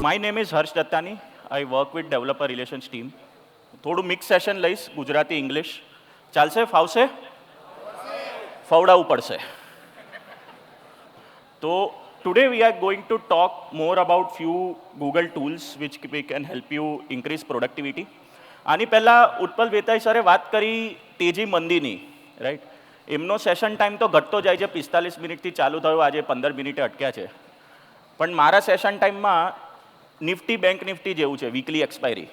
My name is Harsh Dattani. I work with developer relations team. થોડું mix session લઈશ Gujarati English ચાલશે ફાવશે ફવડાવવું પડશે તો today we are going to talk more about few Google tools which we can help you increase productivity. આની પહેલા ઉત્પલ વેતાઈ સરે વાત કરી તેજી મંદીની રાઈટ એમનો સેશન ટાઈમ તો ઘટતો જાય છે 45 મિનિટથી ચાલુ થયો આજે 15 મિનિટે અટક્યા છે પણ મારા સેશન ટાઈમમાં નિફ્ટી બેંક નિફ્ટી જેવું છે વીકલી એક્સપાયરી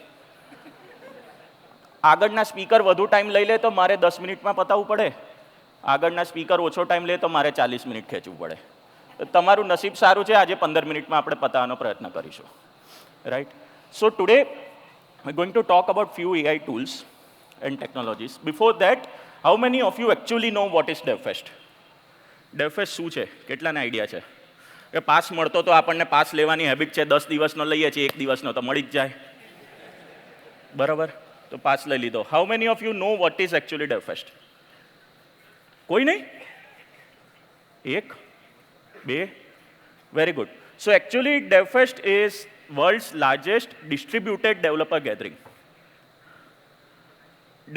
આગળના સ્પીકર વધુ ટાઈમ લઈ લે તો મારે 10 મિનિટમાં પતાવવું પડે આગળના સ્પીકર ઓછો ટાઈમ લે તો મારે 40 મિનિટ ખેંચવું પડે તમારું નસીબ સારું છે આજે 15 મિનિટમાં આપણે પતાવવાનો પ્રયત્ન કરીશું right so today we're going to talk about few AI tools and technologies. Before that, how many of you actually know what is DevFest? DevFest શું છે કેટલાને આઈડિયા છે કે પાસ મળતો તો આપણને પાસ લેવાની હેબિટ છે 10 દિવસનો લઈએ છીએ 1 દિવસનો તો મળી જ જાય બરાબર તો પાસ લઈ લીધો how many of you know what is actually DevFest? કોઈ નહીં એક બે very good. So actually DevFest is world's largest distributed developer gathering.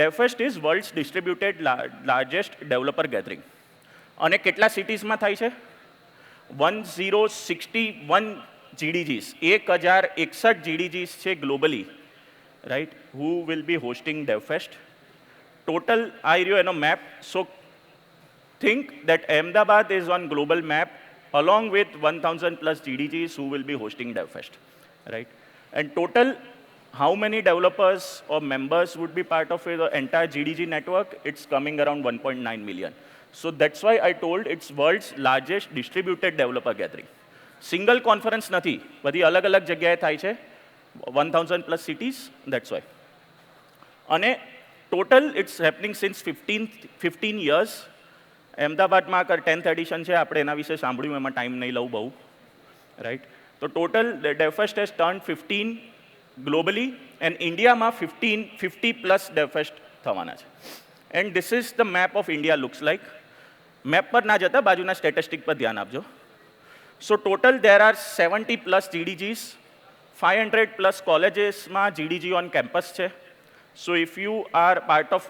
DevFest is world's distributed largest developer gathering. અને કેટલા સિટીઝમાં થાય છે 1061 GDGs 1061 GDGs છે globally right who will be hosting DevFest. Total આ રહ્યો એનો map so think that Ahmedabad is on global map along with 1000 plus GDGs who will be hosting DevFest. Right? And total, how many developers or members would be part of the entire GDG network? It's coming around 1.9 million. So that's why I told it's world's largest distributed developer gathering. Single conference nathi, badi alag-alag jagyaye થાય છે 1000 plus cities, that's why. અને total it's happening since 15 years. અમદાવાદમાં 10th edition છે આપણે એના વિશે સાંભળ્યું એમાં ટાઈમ નહીં લઉં બહુ રાઈટ તો total DevFest has turned 15 globally and ઇન્ડિયામાં 50 plus DevFest થવાના છે and this is the map of India looks like. Map પર ના જતા બાજુના સ્ટેટિસ્ટિક પર ધ્યાન આપજો સો total there are 70 plus GDGs 500 plus કોલેજીસમાં GDG on campus છે so if you are part of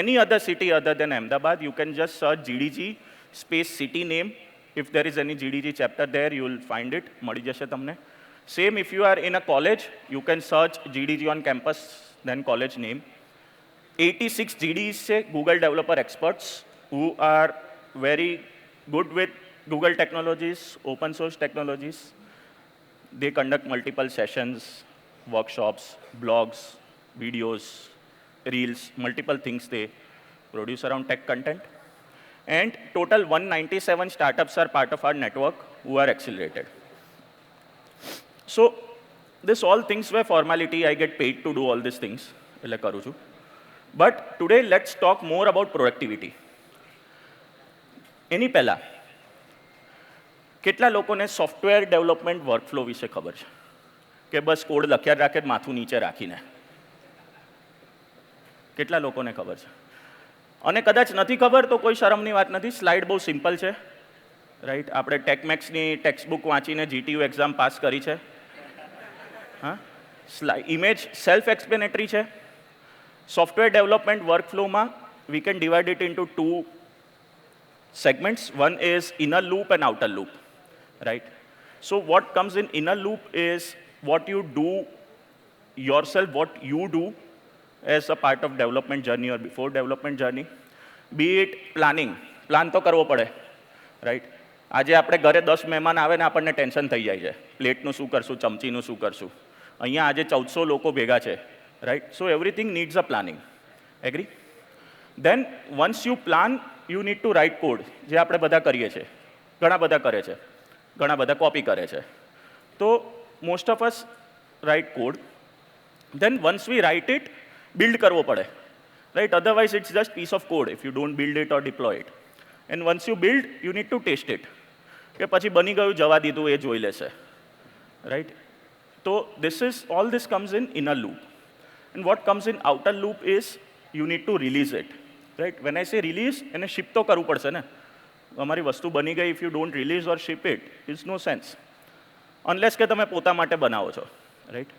any other city other than Ahmedabad, you can just search GDG space city name. If there is any GDG chapter there, you will find it. મળી જશે તમને. Same if you are in a college, you can search GDG on campus, then college name. 86 GDs છે Google developer experts who are very good with Google technologies, open source technologies. They conduct multiple sessions, workshops, blogs, videos, reels, multiple things they produce around tech content. And total 197 startups are part of our network who are accelerated. So this all things were formality. I get paid to do all these things. But today let's talk more about productivity. એની પહેલા કેટલા લોકોને software development workflow વિશે ખબર છે કે બસ code લખ્યા રાખે માથું નીચે રાખીને કેટલા લોકોને ખબર છે અને કદાચ નથી ખબર તો કોઈ શરમની વાત નથી સ્લાઇડ બહુ સિમ્પલ છે રાઈટ આપણે ટેકમેક્સની ટેક્સ્ટ બુક વાંચીને GTU એક્ઝામ પાસ કરી છે હા ઇમેજ સેલ્ફ એક્સપ્લેનેટરી છે સોફ્ટવેર ડેવલપમેન્ટ વર્કફ્લોમાં we can divide it into 2 segments. One is inner loop and outer loop, right? So what comes in inner loop is what you do yourself, what you do as a part of development journey or before development journey. Be it planning. Plan તો કરવો પડે, right? આજે આપણે ઘરે 10 મહેમાન આવે ને આપણને ટેન્શન થઈ જાય છે પ્લેટનું શું કરશું ચમચીનું શું કરશું અહીંયા આજે 1400 લોકો ભેગા છે right? So everything needs a planning. Agree? Then once you plan, you need to write code. જે આપણે બધા કરીએ છીએ ઘણા બધા કરે છે ઘણા બધા કોપી કરે છે તો most of us write code. Then once we write it, build કરવો પડે right? Otherwise it's just piece of code if you don't build it or deploy it. And once you build, you need to test it. કે પછી બની ગયું જવા દીધું એ જોઈ લેશે right? So all this comes in inner loop. And what comes in outer loop is you need to release it. Right? When I say release, એને ship તો કરવું પડશે ને અમારી વસ્તુ બની ગઈ if you don't release or ship it, it's no sense. Unless કે તમે પોતા માટે બનાવો છો, રાઈટ.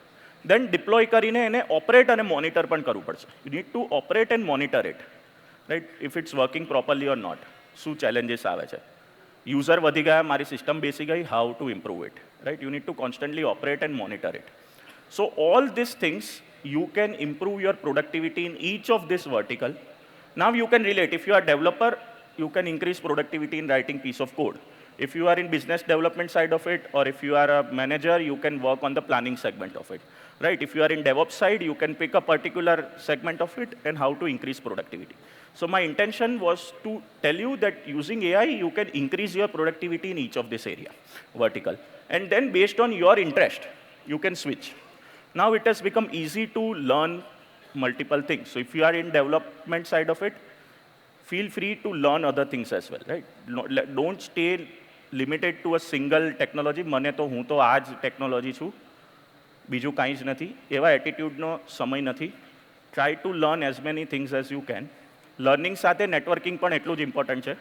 દેન ડિપ્લોય કરીને એને ઓપરેટ અને મોનિટર પણ કરવું પડશે. You need to operate and monitor it, right, if it's working properly or not. શું ચેલેન્જીસ આવે છે, યુઝર વધી ગયા, મારી સિસ્ટમ બેસી ગઈ, how to improve it, right. You need to constantly operate and monitor it. So all these things, you can improve your productivity in each of this vertical. Now you can relate. If you are a developer, you can increase productivity in writing piece of code. If you are in business development side of it, or if you are a manager, you can work on the planning segment of it, right? If you are in DevOps side, you can pick a particular segment of it and how to increase productivity. So my intention was to tell you that using AI, you can increase your productivity in each of this area, vertical. And then based on your interest, you can switch. Now it has become easy to learn multiple things. So if you are in development side of it, feel free to learn other things as well, right? Don't stay limited to a single technology. મને તો હું તો આ જ technology છું, બીજું કાંઈ જ નથી, એવા એટીટ્યૂડનો સમય નથી. Try to learn as many things as you can. Learning સાથે નેટવર્કિંગ પણ એટલું જ ઇમ્પોર્ટન્ટ છે.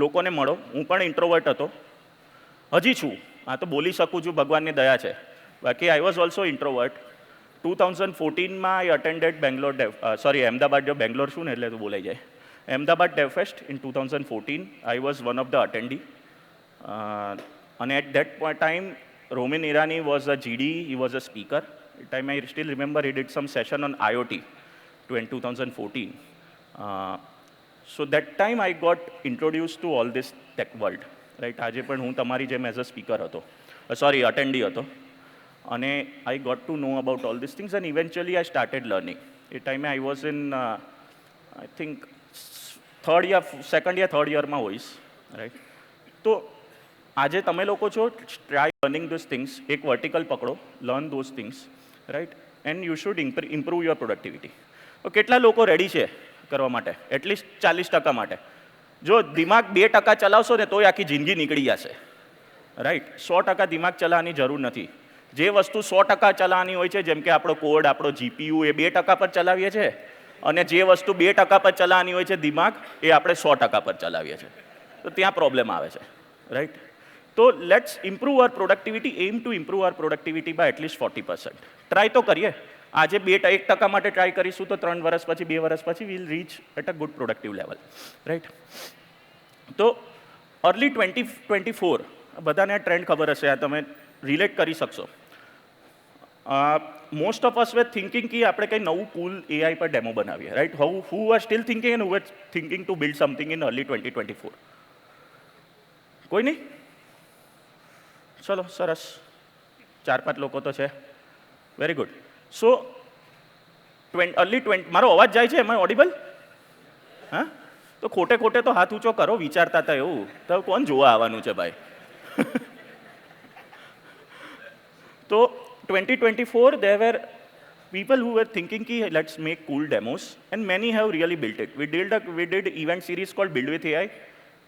લોકોને મળો. હું પણ ઇન્ટ્રોવર્ટ હતો, હજી છું, આ તો બોલી શકું છું, ભગવાનની દયા છે. બાકી આઈ વોઝ ઓલ્સો ઇન્ટ્રોવર્ટ. 2014માં I attended અમદાવાદ, જો બેંગ્લોર છું ને એટલે તો બોલાઈ જાય. Ahmedabad DevFest in 2014, I was one of the attendee. And at that time, Romin Irani was a GD, he was a speaker. At time I still remember he did some session on IoT in 2014. So that time I got introduced to all this tech world, right? આજે પણ હું તમારી જેમ as a speaker હતો, attendee હતો. And I got to know about all these things, and eventually I started learning. At time I was in, I think, second year, third year માં હોઈશ, right? તો આજે તમે લોકો છો, try learning those things. એક vertical પકડો, learn those things, right? And you should improve your productivity. તો કેટલા લોકો રેડી છે કરવા માટે? એટલીસ્ટ 40% માટે. જો દિમાગ 2% ચલાવશો ને તોય આખી જિંદગી નીકળી જશે, રાઈટ. 100% દિમાગ ચલાવવાની જરૂર નથી. જે વસ્તુ 100% ચલાવવાની હોય છે, જેમ કે આપણો કોડ, આપણો GPU, એ 2% પર ચલાવીએ છીએ, અને જે વસ્તુ 2% પર ચલાવવાની હોય છે દિમાગ, એ આપણે 100% પર ચલાવીએ છીએ. તો ત્યાં પ્રોબ્લેમ આવે છે, રાઈટ. તો let's improve our productivity, aim to improve our productivity by at least 40%. Try તો કરીએ. આજે 1% માટે ટ્રાય કરીશું તો 3 વર્ષ પછી, 2 વર્ષ પછી will reach at a good productive level, right. તો અર્લી 2024, બધાને આ ટ્રેન્ડ ખબર હશે, આ તમે રિલેટ કરી શકશો. Most of us were thinking કે આપણે કંઈ નવું કુલ AI પર ડેમો બનાવીએ, right. Who are still thinking and who are thinking to build something in early 2024? કોઈ નહીં? ચલો, સરસ, 4-5 લોકો તો છે. Very good. સો અર્લી 20, મારો અવાજ જાય છે? એમ ઓડિબલ? હા, તો ખોટે ખોટે તો હાથ ઊંચો કરો, વિચારતા હતા એવું તો કોણ જોવા આવવાનું છે ભાઈ? તો 2024, there were people who were thinking ki let's make cool demos, and many have really built it. We did event series called Build with AI.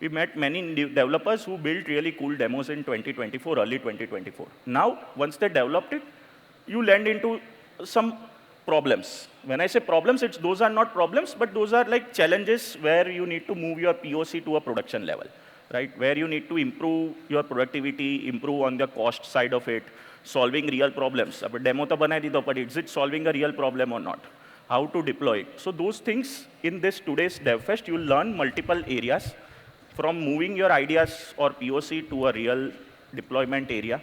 We met many developers who built really cool demos in 2024, early 2024. Now, once they developed it, you land into some problems. When I say problems, those are not problems, but those are like challenges where you need to move your POC to a production level, right? Where you need to improve your productivity, improve on the cost side of it, solving real problems. આપણે demo તો બનાવી દીધો, but is it solving a real problem or not? How to deploy it? So those things in this today's DevFest, you'll learn multiple areas, from moving your ideas or POC to a real deployment area,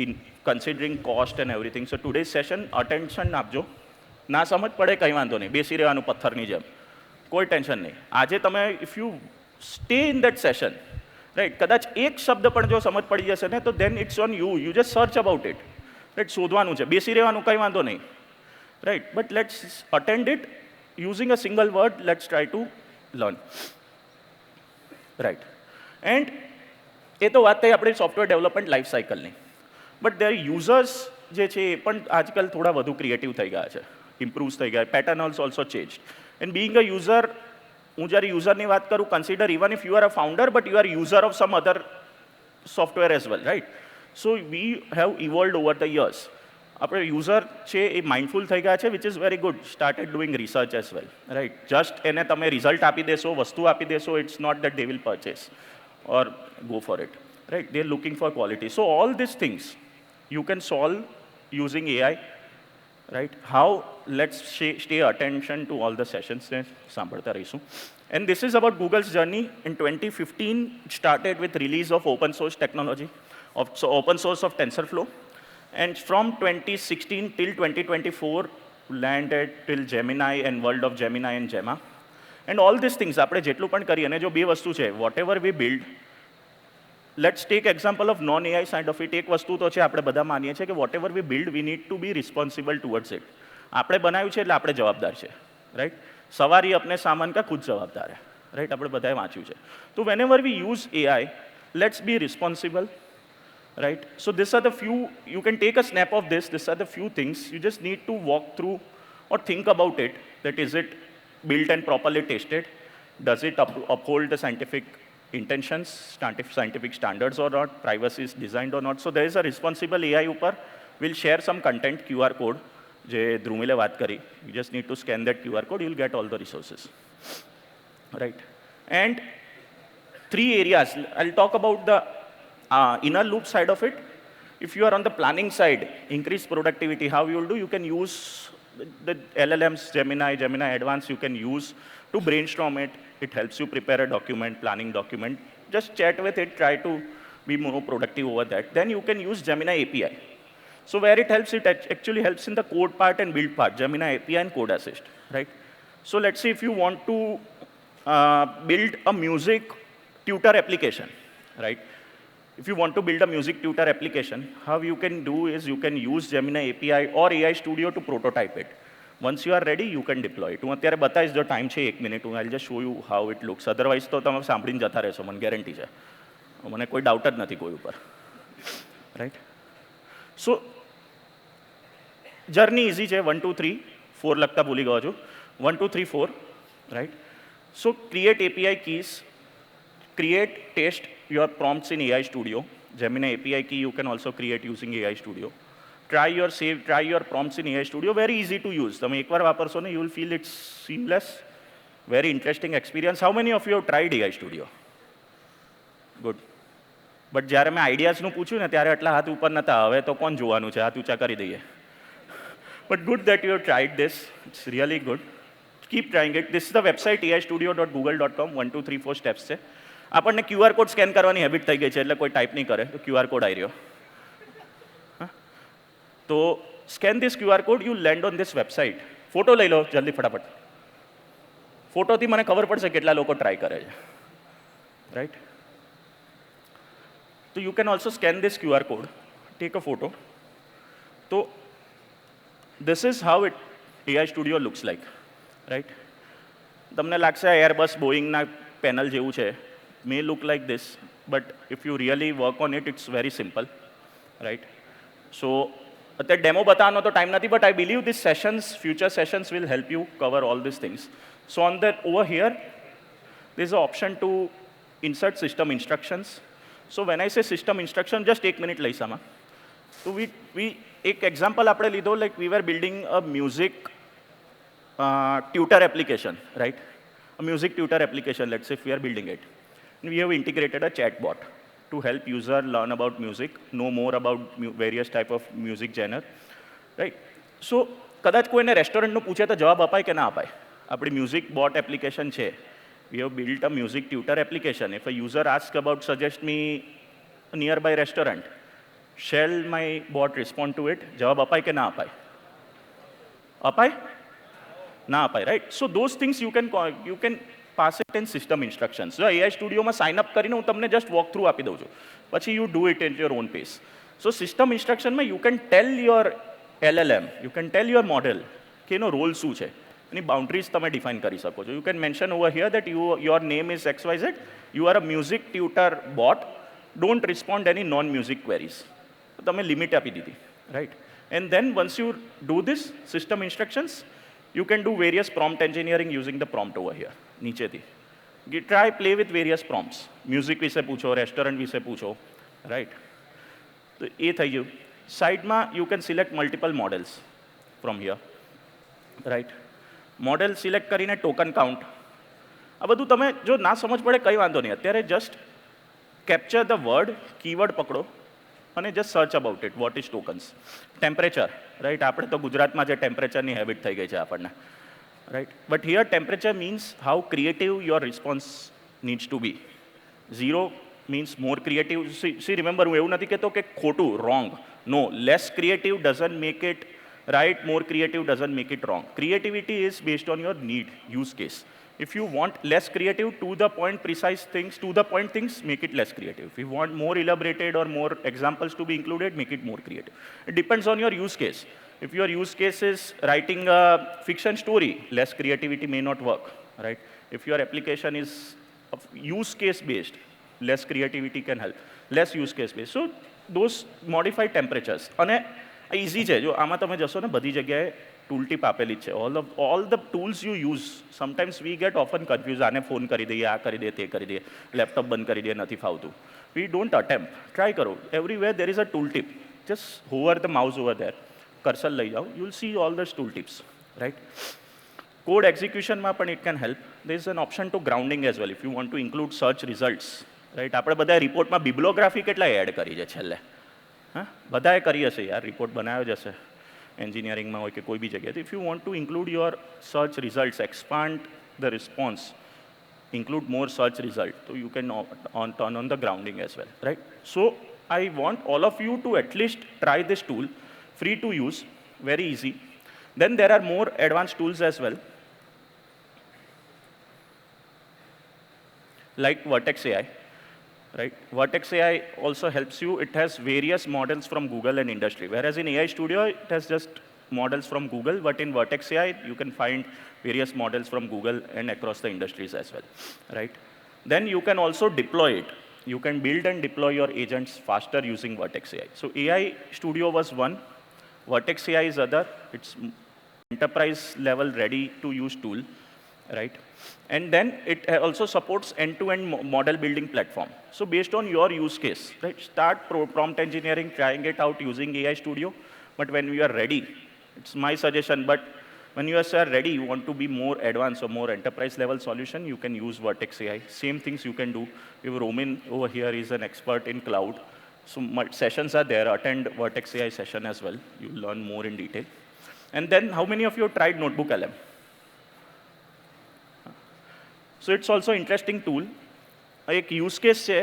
in considering cost and everything. So today's session, attention આપજો. ના સમજ પડે કંઈ વાંધો નહીં, બેસી રહેવાનું પથ્થરની જેમ, કોઈ ટેન્શન નહીં. આજે તમે if you stay in that session, right, કદાચ એક શબ્દ પણ જો સમજ પડી જશે ને તો then it's on you. You just search about it, right. શોધવાનું છે, બેસી રહેવાનું, કંઈ વાંધો નહીં, right. But let's attend it using a single word. Let's try to learn, right. And એ તો વાત થઈ આપણી સોફ્ટવેર ડેવલપમેન્ટ લાઈફ સાયકલની. બટ દેર યુઝર્સ જે છે એ પણ આજકાલ થોડા વધુ ક્રિએટિવ થઈ ગયા છે, ઇમ્પ્રૂવ થઈ ગયા. Pattern also change. And being a user, હું જ્યારે યુઝરની વાત કરું, consider even if you are a founder but you are user of some other software as well, right. So we have evolved over the years. આપણે user છે એ mindful થઈ ગયા છે, which is very good. Started doing research as well, right. Just એને તમે result આપી દેશો, વસ્તુ આપી દેશો, it's not that they will purchase or go for it, right? They're looking for quality. So all these things you can solve using AI, right? How? Let's stay attention to all the sessions. સાંભળતા રહીશું. And this is about Google's journey. In 2015, it started with release of open source technology, so open source of TensorFlow. And from 2016 till 2024, landed till Gemini and world of Gemini and Gemma. And all these things, આપણે જેટલું પણ કરીએ, અને જો બે વસ્તુ છે, whatever we build, let's take example of non-AI side of it. એક વસ્તુ તો છે, આપણે બધા માનીએ છીએ કે whatever we build, we need to be responsible towards it. આપણે બનાવ્યું છે એટલે આપણે જવાબદાર છે, right? સવારી अपने सामान का खुद जवाबदार है, right? આપણે બધાએ વાંચ્યું છે. તો whenever we use AI, let's be responsible, right? So these are the few, you can take a snap of this. These are the few things. You just need to walk through or think about it, that is it built and properly tested? Does it uphold the scientific intentions, scientific standards or not? Privacy is designed or not? So there is a responsible AI ઉપર. We'll share some content, QR code, જે ધ્રુમિલે વાત કરી. You just need to scan that QR code, you'll get all the resources, right? And 3 areas. I'll talk about the inner loop side of it. If you are on the planning side, increase productivity, how you will do? You can use the LLMs, Gemini Advanced, you can use to brainstorm it. It helps you prepare a document, planning document. Just chat with it, try to be more productive over that. Then you can use Gemini API. So where it helps, it actually helps in the code part and build part, Gemini API and code assist, right? So let's say if you want to build a music tutor application, right? If you want to build a music tutor application, how you can do is you can use Gemini API or AI Studio to prototype it. Once you are ready, you can deploy it. હું અત્યારે બતાવીશ, જો time છે 1 minute, I'll just show you how it looks. Otherwise તો તમે સાંભળીને જતા રહેશો, મને ગેરંટી છે. મને કોઈ ડાઉટ જ નથી કોઈ ઉપર, right? So જર્ની ઇઝી છે. 1 2 3 4 લખતા ભૂલી ગયો છું. 1 2 3 4, right? So create API keys, create, test your prompts in AI Studio. Gemini API key you can also create using AI Studio. Try your prompts in AI Studio. Very easy to use. તમે એકવાર વાપરશો ને, you will feel it's seamless. Very interesting experience. How many of you have tried AI Studio? Good. But જ્યારે મેં આઈડિયાઝનું પૂછ્યું ને, ત્યારે આટલા હાથ ઉપર નતા. હવે તો કોણ જોવાનું છે? હાથ ઊંચા કરી દઈએ. But good that you have tried this. It's really good. Keep trying it. This is the website aistudio.google.com. 1 2 3 4 steps છે. આપણને QR કોડ સ્કેન કરવાની હેબિટ થઈ ગઈ છે, એટલે કોઈ ટાઈપ નહીં કરે તો QR કોડ આવી રહ્યો. તો scan this QR code, you land on this website. Photo લઈ લો જલ્દી ફટાફટ. ફોટોથી મને ખબર પડશે કેટલા લોકો ટ્રાય કરે છે, રાઈટ? તો you can also scan this QR code, take a photo. તો this is how it AI Studio looks like, right? તમને લાગશે એરબસ બોઈંગના પેનલ જેવું છે. May look like this, but if you really work on it, it's very simple, right? So અત્યારે demo બતાવવાનો તો time નથી, but I believe these sessions, future sessions will help you cover all these things. So on that over here, there's an option to insert system instructions. So when I say system instruction, just 1 minute લઈશ આમાં. So we એક example આપણે લીધો, like we were building a music tutor application, right? A music tutor application, let's say if we are building it. We have integrated a chatbot to help user learn about music, know more about various type of music genre, right? So કદાચ કોઈને રેસ્ટોરન્ટનું પૂછે તો જવાબ અપાય કે ના અપાય? આપણી મ્યુઝિક બોટ એપ્લિકેશન છે. We have built a music tutor application. If a user asks about suggest me a nearby restaurant, shall my bot respond to it? જવાબ અપાય કે ના અપાય? અપાય? ના અપાય, right? So those things you can pass it in system instructions. So AI Studio માં sign up કરીને હું તમને just walk through આપી દઉં છું. પછી you do it at your own pace. So system instruction માં you can tell your LLM, you can tell your model કે એનો રોલ શું છે. એની બાઉન્ડ્રીઝ તમે ડિફાઇન કરી શકો છો. You can mention over here that your name is XYZ, you are a music tutor bot, don't respond any non-music queries. તો તમે લિમિટ આપી દીધી, right? And then once you do this system instructions, you can do various prompt engineering using the prompt over here. નીચેથી try play with various prompts. Music વિશે પૂછો, restaurant વિશે પૂછો, right? તો એ થઈ ગયું. સાઈડમાં you can select multiple models from here, right? Model select કરીને ટોકન કાઉન્ટ, આ બધું તમે જો ના સમજ પડે કંઈ વાંધો નહીં. અત્યારે just capture the word, keyword પકડો, અને just search about it, what is tokens. Temperature, right? આપણે તો ગુજરાતમાં જે ટેમ્પરેચરની હેબિટ થઈ ગઈ છે આપણને, right? But here temperature means how creative your response needs to be. 0 means more creative. See, remember, હું એવું નથી કહેતો કે ખોટું, wrong. No, less creative doesn't make it right, more creative doesn't make it wrong. Creativity is based on your need, use case. If you want less creative, to the point, precise things, to the point things, make it less creative. If you want more elaborated or more examples to be included, make it more creative. It depends on your use case. If your use case is writing a fiction story, less creativity may not work, right? If your application is use case based, less creativity can help. Less use case based. So those modified temperatures. અને easy છે, જો આમાં તમે જશો ને બધી જગ્યાએ tool tip આપેલી જ છે. all the tools you use, sometimes we get often confused. આને ફોન કરી દઈએ, આ કરી દઈએ, તે કરી દઈએ, લેપટોપ બંધ કરી દઈએ, નથી ફાવતું. We don't attempt. Try કરો. Everywhere there is a tool tip. Just hover the mouse over there. Cursor લઈ જાઓ. You'll see all those tool tips, right? Code execution માં પણ it can help. There is an option to grounding as well. If you want to include search results, right? આપણે બધા રિપોર્ટમાં બિબ્લોગ્રાફી કેટલા add કરી છે છેલ્લે? હા, બધાએ કરી હશે યાર, રિપોર્ટ બનાવ્યો જ હશે એન્જિનિયરિંગમાં હોય કે કોઈ બી જગ્યાએ. If you want to include your search results, expand the response, include more search result, so you can turn on the grounding as well, right? So I want all of you to at least try this tool, free to use, very easy. Then there are more advanced tools as well, like Vertex AI, right? Vertex AI also helps you. It has various models from Google and industry, whereas in AI Studio, it has just models from Google, but in Vertex AI, you can find various models from Google and across the industries as well, right? Then you can also deploy it. You can build and deploy your agents faster using Vertex AI. So AI Studio was one, Vertex AI is other. It's enterprise level ready to use tool, right? And then it also supports end-to-end model building platform. So based on your use case, right? Start prompt engineering, trying it out using AI Studio. But when you are ready, it's my suggestion, but when you are ready, you want to be more advanced or more enterprise level solution, you can use Vertex AI. Same things you can do. If Roman over here is an expert in cloud, so sessions are there. Attend Vertex AI session as well. You'll learn more in detail. And then how many of you have tried Notebook LM? So it's also interesting tool. એક use case છે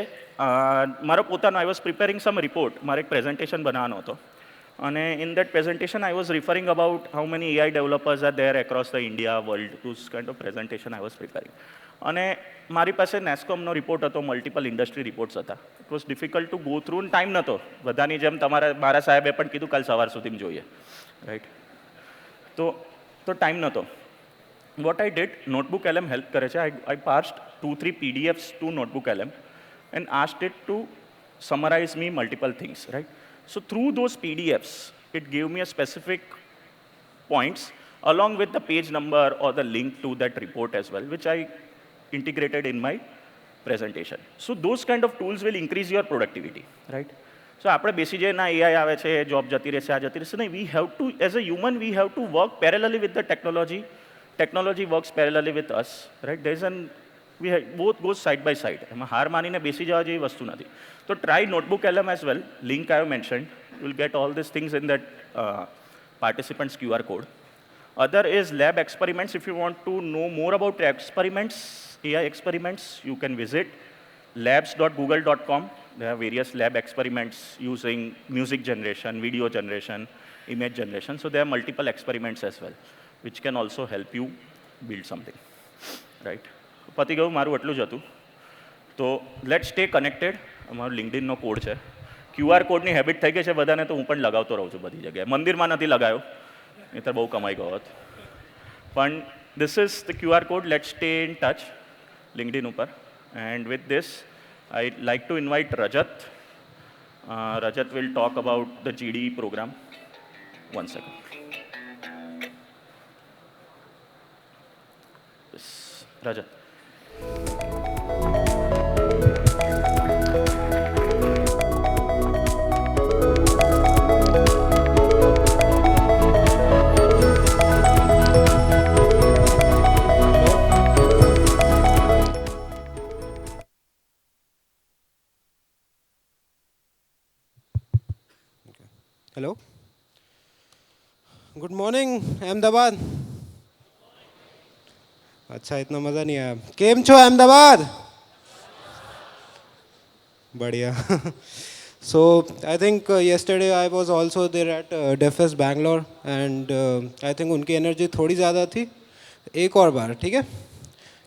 મારો પોતાનો. I was preparing some report, મારે એક presentation બનાવવાનો હતો, અને in that presentation I was referring about how many AI developers are there across the India, world. Those kind of presentation I was preparing. અને મારી પાસે નેસ્કોમનો રિપોર્ટ હતો, મલ્ટિપલ ઇન્ડસ્ટ્રી રિપોર્ટ્સ હતા. It was difficult to go through, time નહોતો. બધાની જેમ મારા સાહેબે પણ કીધું કાલ સવાર સુધીમાં જોઈએ, રાઈટ? તો ટાઈમ નહોતો. What I did, Notebook LM help કરે છે. I parsed 2-3 PDFs to Notebook LM and asked it to summarize me multiple things, right? So through those PDFs, it gave me a specific points along with the page number or the link to that report as well, which I integrated in my presentation. So those kind of tools will increase your productivity, right? So આપણે બેસી જઈએ, ના AI આવે છે, job જતી રહેશે, આ જતી રહેશે. નહીં, we have to, as a human, we have to work parallelly with the technology. Technology works parallelly with us, right? Both goes side by side. એમાં હાર માનીને બેસી જવા જેવી વસ્તુ નથી. તો try Notebook LM as well. Link I have mentioned. You will get all these things in that participants QR code. Other is lab experiments. If you want to know more about experiments, AI experiments, you can visit labs.google.com. There are various lab experiments using music generation, video generation, image generation. So there are multiple experiments as well, which can also help you build something, right? પતી ગયું મારું, એટલું જ હતું. તો let's stay connected. અમારું લિંક્ડઇનનો code છે. QR કોડની હેબિટ થઈ ગઈ છે બધાને, તો હું પણ લગાવતો રહું છું બધી જગ્યાએ. મંદિરમાં નથી લગાવ્યો, નહીંતર બહુ કમાઈ ગયો હોત. પણ this is the QR code. Let's stay in touch LinkedIn ઉપર. And with this, I'd like to invite Rajat. Rajat will talk about the GDE program. One second. Rajat. Hello. Good morning, Ahmedabad. अच्छा इतना मज़ा नहीं आया केम छो अहमदाबाद बढ़िया so I think yesterday I was also there at DefS Bangalore and I think उनकी energy थोड़ी ज़्यादा थी एक और बार ठीक है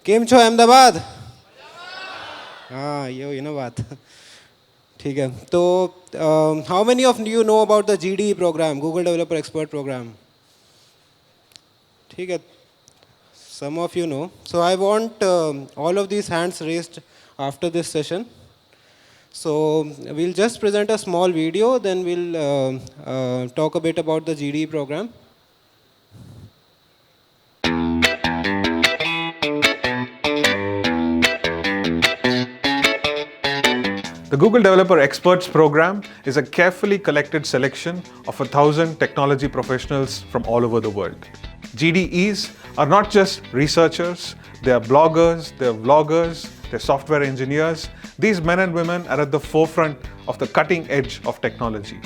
केम छो अहमदाबाद हाँ ये हुई ना बात ठीक है तो how many of you know about the GDE program Google Developer Expert program ठीक है some of you know. So I want all of these hands raised after this session. So we'll just present a small video, then we'll talk a bit about the GDE program. The Google Developer Experts Program is a carefully collected selection of 1,000 technology professionals from all over the world. GDEs are not just researchers, they are bloggers, they are vloggers, they're software engineers. These men and women are at the forefront of the cutting edge of technology.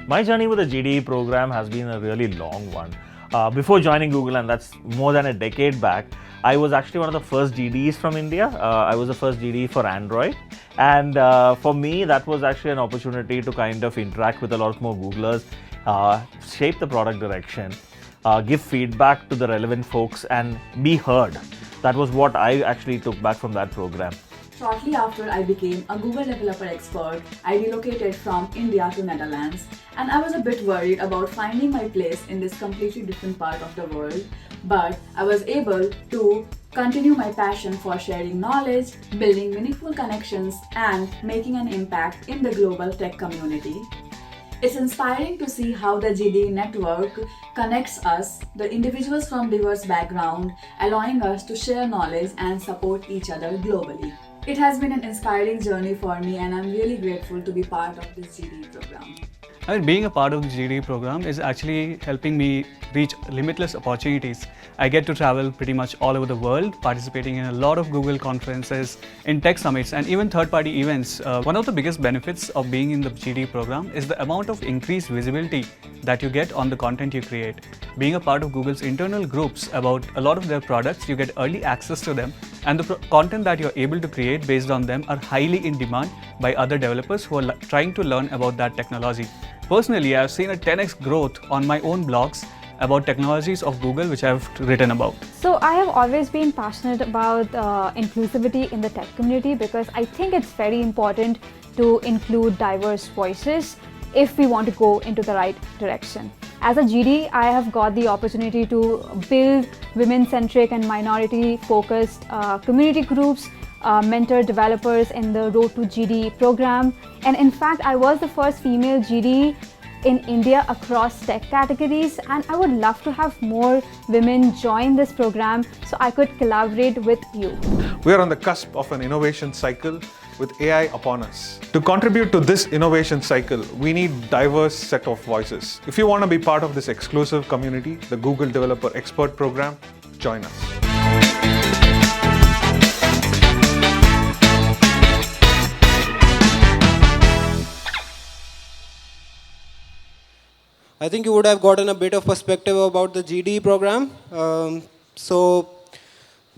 My journey with the GDE program has been a really long one. Before joining Google, and that's more than a decade back, I was actually one of the first GDEs from India. I was the first GDE for Android. And for me, that was actually an opportunity to kind of interact with a lot more Googlers, shape the product direction, give feedback to the relevant folks, and be heard. That was what I actually took back from that program. Shortly after I became a Google Developer Expert, I relocated from India to Netherlands, and I was a bit worried about finding my place in this completely different part of the world, but I was able to continue my passion for sharing knowledge, building meaningful connections, and making an impact in the global tech community. It's inspiring to see how the GDE network connects us, the individuals from diverse backgrounds, allowing us to share knowledge and support each other globally. It has been an inspiring journey for me, and I'm really grateful to be part of this GDE program. I mean, being a part of the GDE program is actually helping me reach limitless opportunities. I get to travel pretty much all over the world, participating in a lot of Google conferences, in tech summits, and even third-party events. One of the biggest benefits of being in the GDE program is the amount of increased visibility that you get on the content you create. Being a part of Google's internal groups about a lot of their products, you get early access to them, and the content that you're able to create based on them are highly in demand by other developers who are trying to learn about that technology. Personally, I've seen a 10x growth on my own blogs about technologies of Google which I've written about. So I have always been passionate about inclusivity in the tech community because I think it's very important to include diverse voices if we want to go into the right direction. As a GD, I have got the opportunity to build women-centric and minority-focused community groups, mentor developers in the Road to GD program, and in fact, I was the first female GD in India across tech categories, and I would love to have more women join this program so I could collaborate with you. We are on the cusp of an innovation cycle with AI upon us. To contribute to this innovation cycle, we need diverse set of voices. If you want to be part of this exclusive community, the Google Developer Expert Program, join us. I think you would have gotten a bit of perspective about the GDE program. So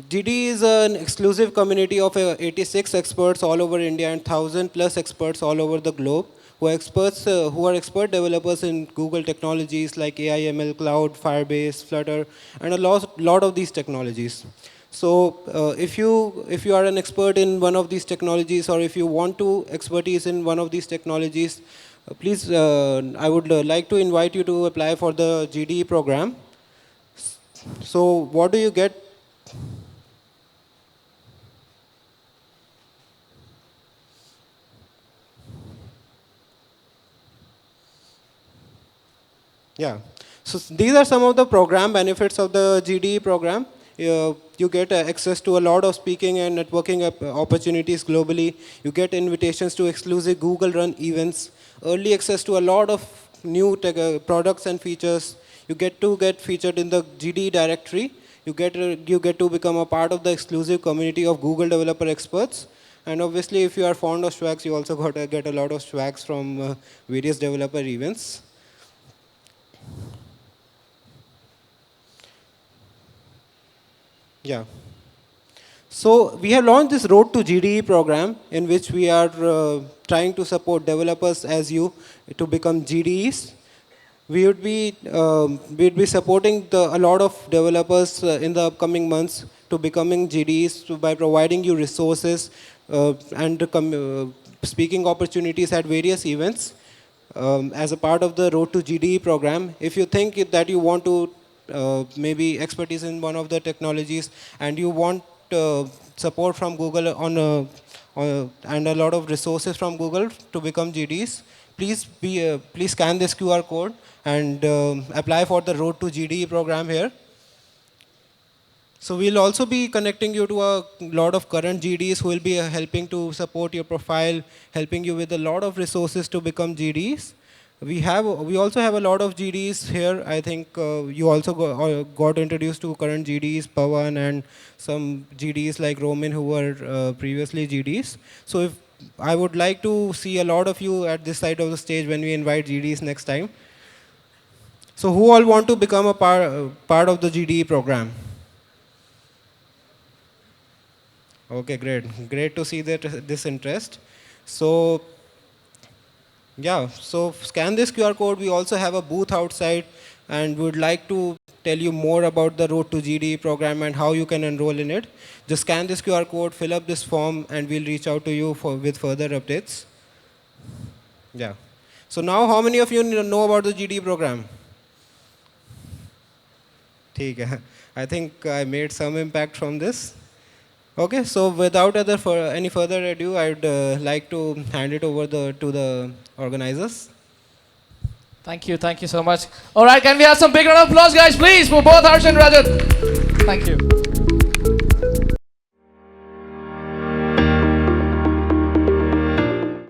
GDE is an exclusive community of 86 experts all over India and 1,000 plus experts all over the globe who are expert developers in Google technologies like AI, ML, Cloud, Firebase, Flutter, and a lot of these technologies. So if you are an expert in one of these technologies, or if you want to expertise in one of these technologies, please, I would like to invite you to apply for the GDE program. So what do you get? Yeah. So these are some of the program benefits of the GDE program. You get access to a lot of speaking and networking opportunities globally. You get invitations to exclusive Google run events, early access to a lot of new products and features. You get featured in the GDE directory. You get to become a part of the exclusive community of Google developer experts. And obviously, if you are fond of swags, you also got to get a lot of swags from various developer events. Yeah. So we have launched this Road to GDE program in which we are trying to support developers as you to become GDEs. We'd be supporting a lot of developers in the upcoming months to becoming GDEs by providing you resources and speaking opportunities at various events as a part of the Road to GDE program. If you think that you want to maybe expertise in one of the technologies and you want support from Google and a lot of resources from Google to become GDs, please scan this QR code and apply for the Road to GDE program here. So we'll also be connecting you to a lot of current GDs who will be helping to support your profile, helping you with a lot of resources to become GDs. We also have a lot of GDs here. I think you also got introduced to current GDs, Pawan, and some GDs like Roman who were previously GDs. So I would like to see a lot of you at this side of the stage when we invite GDs next time. So who all want to become a part of the GDE program? Okay, great. Great to see this interest. So yeah, so scan this QR code. We also have a booth outside and would like to tell you more about the Road to GDE program and how you can enroll in it. Just scan this QR code, fill up this form, and we'll reach out to you with further updates. Yeah. So now how many of you know about the GDE program? I think I made some impact from this. Okay, so without any further ado, I'd like to hand it over to the organizers. Thank you so much. All right, can we have some big round of applause, guys, please, for both Harsh and Rajat? Thank you.